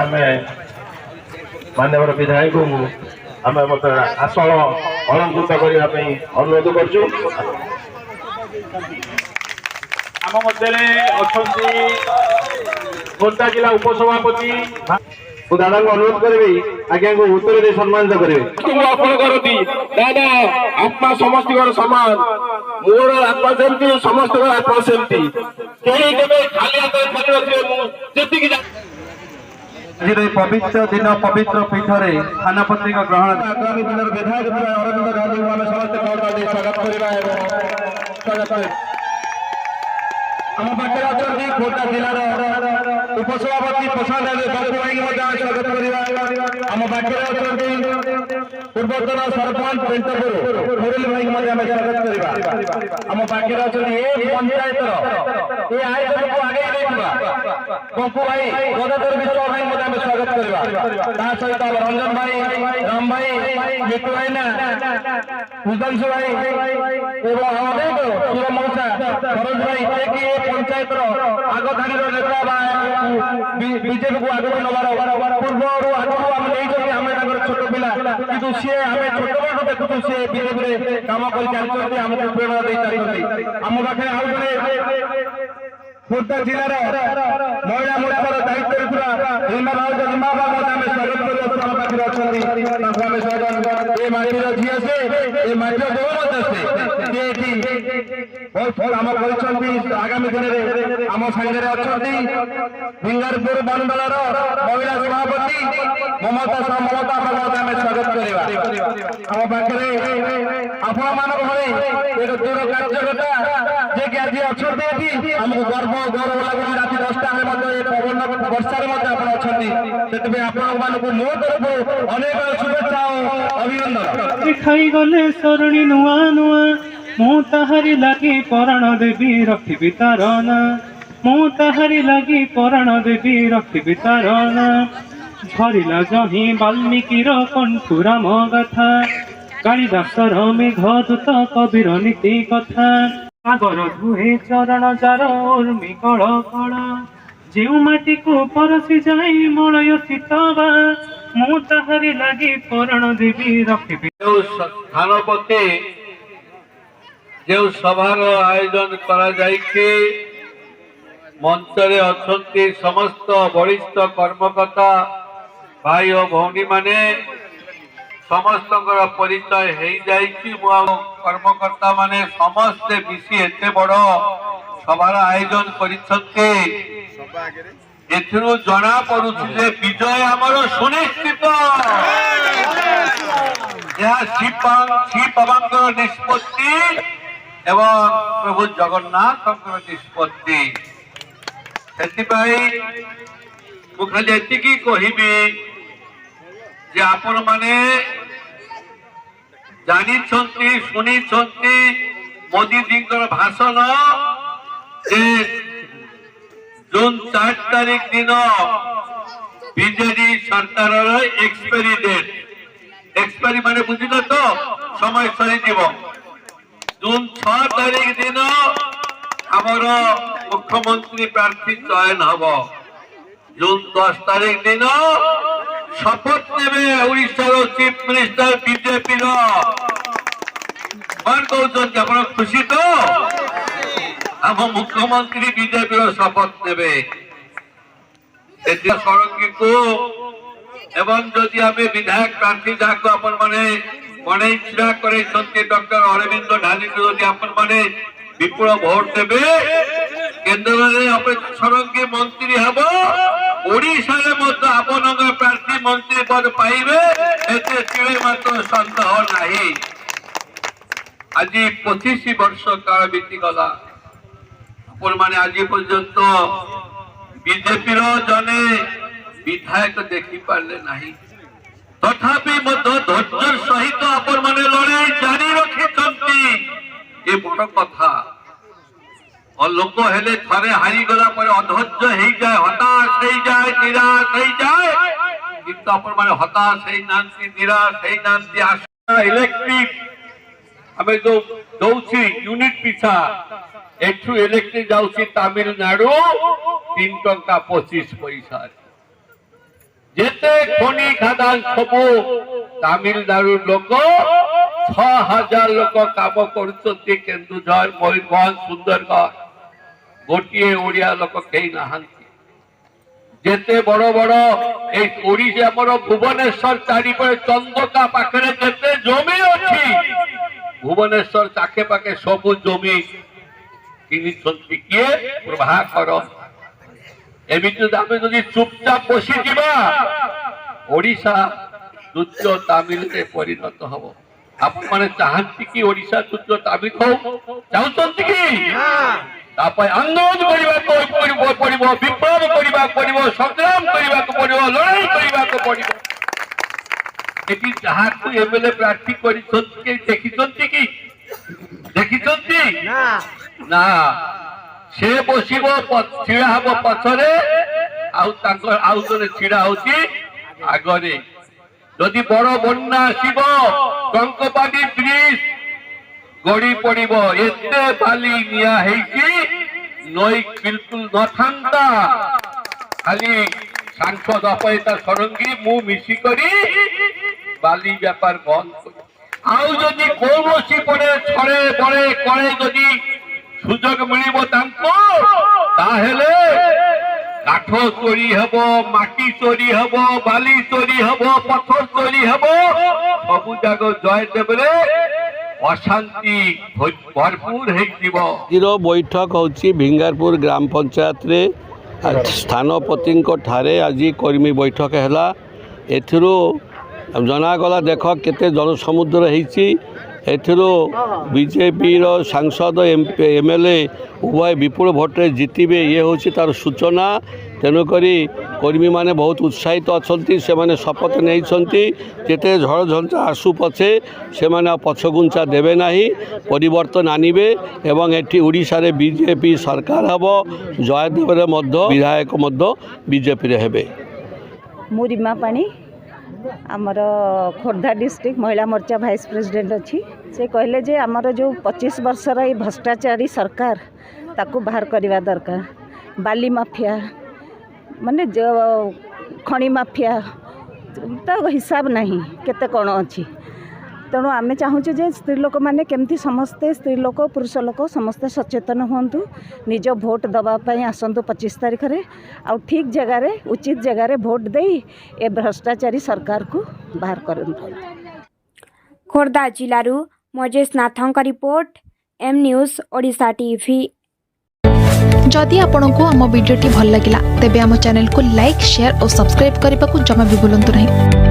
आम माननीय विधायक को आम आसन अलंकृत करने अनुरोध करचु। आम मध्य खोर्धा जिला उपसभापति दादा को अनुरोध करेंगे आज्ञा को उत्तर दे सम्मानित करेंगे। अर्पण करती दादा आत्मा समस्त समान मोर आत्मा सेमती समस्त आत्मा सेमती कहीं केबे खाली हाथ छाड़ी नथिबे पवित्र दिन पवित्र पीठरे स्थानपत्रिका ग्रहण आगामी दिन विधायक अरविंद गांधी को आम समस्त स्वागत करवा आम पाखे अच्छा खोर्धा जिलार उपसभापति प्रसाद बाबू भाई स्वागत करवा आम पाखे अच्छा पूर्वतन सरपंच मुरली भाई स्वागत करवा आम पाखे अच्छा पंचायत ये आयोजन को आगे पप्पू भाई गदाधर विश्व भाई स्वागत करवा सहित रंजन भाई राम भाई मिट्टू भाई ना सुधांशु भाई शिव मौसा सरोज भाई पंचायत आगधाड़ी नेता बीजेपी को आगे नबार पूर्व आगु आम नहीं आम छोट पिला कि सी आम छोट बड़ देखु सी बीजेपी कम कर आमको प्रेरणा दे आम पाखे आउ जड़े खोर्धा जिलार महिला मोर्चार दायित्व रीमा भाउज रीमा बाबू आम स्वागत कर पाखे अच्छा ये माटीर झी से ये माटीर गौरव से आम आगामी दिन में आम सागर अच्छा भिंगारपुर मंडल महिला सभापति ममता ममता आम स्वागत करवा आम पाखे आपण मान एक दूर कार्यकर्ता जे कि आज अच्छा आमको गर्व गौरव लगे राति 10टा पवन वर्षा अच्छा से आपण मो तरफ अनेक शुभेच्छा अभिनंदन खाई गले सरणी नुआ नुआ मु ताहारी लगी पराण देवी रखी तारना मु ताहारी लगी पराण देवी रखी तारना झरिला जही वाल्मीकिर कंठु राम गाथा कालिदासर मेघदूत कबीर नीति कथा आगर धुए चरण जार उर्मी कल कल जो माटी को परसी जाए मलय शीतवा मु ताहारी लगी पराण देवी रखी स्थानपति जो सभार आयोजन करा जाइछि मंचरे अछंती समस्त वरिष्ठ कर्मकर्ता भाई और भौणी माने समस्त परिचय हो जाइछि कर्मकर्ता माने समस्ते मिसी एते बड़ सभार आयोजन करिसंते एथिरु जना पड़ुछि जे विजय आमर सुनिश्चित यह श्री पवनकर निष्पत्ति एवं प्रभु जगन्नाथ निष्पत्ति से खाली एतिकी कहबी जे आपण माने जानी शुणी मोदी जी भाषण जून 4 तारीख दिन बीजेडी सरकार एक्सपायरी डेट एक्सपायरी माने बुझिल तो समय सरी जून 6 तारीख दिन आमर मुख्यमंत्री प्रार्थी चयन हम जून 10 तारीख दिन शपथ ने ओडिशार चीफ मिनिस्टर बीजेपी कौन कहते खुशी तो आम मुख्यमंत्री बीजेपी शपथ ने सरंगी को एवं जदि आम विधायक प्रार्थी जहाँ को आपण मैंने बड़े छिड़ा कर डॉक्टर अरविंद ढाली को जदि आपण मैंने विपुल भोट देवे केन्द्र में सरंगी मंत्री हम ओडिशा आपण प्रार्थी मंत्री पद पाइबे एते तिळे मात्र सन्देह नहीं। आज 25 वर्ष काल बीती गला आपण माने आज पर्यंत बीजेपी जने विधायक देखी पारे नहीं तथापि धैर्य सहित आपण माने लड़ाई जारी रखी ये बड़ कथा और लोक हेले थरे हारी गला पर अधैर्य हो जाए हताश हो जाए निराश हो जाए किंतु आपण माने हताश हो नांती निराश हो नांती आशा इलेक्ट्रिक हमें जो दौची यूनिट पिछा एठू इलेक्ट्रिक जाउची तमिलनाडु 3 टंका 25 पैसा যেতে খনি খাদান সবু তামিলনাড়ুর লোক 6000 লোক কাম করুଛନ୍ତି কেন্দুঝর ময়ূরভঞ্জ সুন্দরগড় গোটিଏ ওড়িয়া লোক কেହି নাহাନ୍ତି যেতে বড় বড় এই ওড়িশা আমার ভুবনেশ্বর চারিপটে চন্দকা পাখে যেতে জমি ଅଛି ভুবনেশ্বর চাকে পাখে সবু জমি কিনিଛନ୍ତି কিଏ প্রভাকর এমিতি আমি যদি চুপচাপ বসিযা ওড়িশা দ্বিতীয় তামিলরে পরিণত হব আপন মানে চাহাନ୍ତି কি ওড়িশা দ্বিতীয় তামিল হও চাହୁଛନ୍ତି কি তারপরে আন্দোলন କରିବାକୁ পড়িব বিপ্লব କରିବାକୁ পড়িব সংগ্রাম କରିବାକୁ পড়িব লড়াই କରିବାକୁ পড়িব এটি যাহাକୁ এমএলএ প্রার্থী କରିଛନ୍ତି কি ଦେଖିଛନ୍ତି কি ଦେଖିଛନ୍ତି না সে বসিব ছিড়া হব পছরে ଆଉ ଜଣେ ଛିଡା ହଉଛି ଆଗରେ যদি বড় বন্যা আসিব টঙ্কপানি ব্রিজ গড়ি পড়িব এতে বালি নিয়া ହେଇଛି নই বিলকুল নথান্তা খালি সাংসদ অপয়তা সরঙ্গী মু মিশি করি বালি ব্যাপার বন্ধ করি ଆଉ যদি কৌଣସି পরে ছড়ে বড়ে করে যদি সুযোগ মিলিব তাଙ୍କୁ তাহলে কাঠ চোরি হব মাটি চোরি হব বালি চোরি হব পথর চোরি হব সবু জাগ জয়দেবরে অশান্তি ভরপুর ହେଇଯିବ বৈঠক হচ্ছে ভিঙ্গারপুর গ্রাম পঞ্চায়েতরে স্থানপতিଙ୍କ ଠାରେ ଆଜି କର୍ମୀ ବୈଠକ ହେଲା ଏଥିରୁ ଜଣାଗଲା ଦେଖ କେତେ ଜନସମୁଦ୍ର ହେଇଛି ଏଥିରୁ ବିଜେପିର ସାଂସଦ ଏମଏଲଏ ଉଭୟ ବିପୁଳ ଭୋଟରେ ଜିତିବେ ଇଏ ହେଉଛି ତାର ସୂଚନା ତେଣୁକରି କର୍ମୀମାନେ ବହୁତ ଉତ୍ସାହିତ ଅଛନ୍ତି ସେମାନେ ଶପଥ ନେଇଛନ୍ତି ଯେତେ ଝଡ଼ଝଞ୍ଜା ଆସୁ ପଛେ ସେମାନେ ଆଉ ପଛଘୁଞ୍ଚା ଦେବେ ନାହିଁ ପରିବର୍ତ୍ତନ ଆଣିବେ ଏବଂ ଏଠି ଓଡ଼ିଶାରେ ବିଜେପି ସରକାର ହେବ ଜୟଦେବରେ ମଧ୍ୟ ବିଧାୟକ ମଧ୍ୟ ବିଜେପିରେ ହେବେ ମୁଁ ରୀମା ପାଣି आमर खोर्धा डिस्ट्रिक्ट महिला मोर्चा भाइस प्रेसिडेंट अच्छी से कहले जे आमर जो 25 वर्षर ये भ्रष्टाचारी सरकार ताकू बाहर करवा दरकार बाली माफिया माने जो खणी माफिया तो हिसाब नहीं केते कौन अच्छी तेणु आम चाहूँ जे स्त्री लोक मैंने केमती समस्ते स्त्री लोक पुरुष लोक समस्ते सचेतन हूँ निज भोट दवापाई आसतु 25 तारीख में आउ ठीक जगार उचित जगार भोट दे ए भ्रष्टाचारी सरकार को बाहर करंतु। खोर्धा जिलूर मजेश नाथଙ୍କ report M news Odisha TV. जदि आपंक आम भिडी भल लगा तेब आम चैनल को लाइक शेयर और सब्सक्राइब करने को जमा भी भूलु नहीं।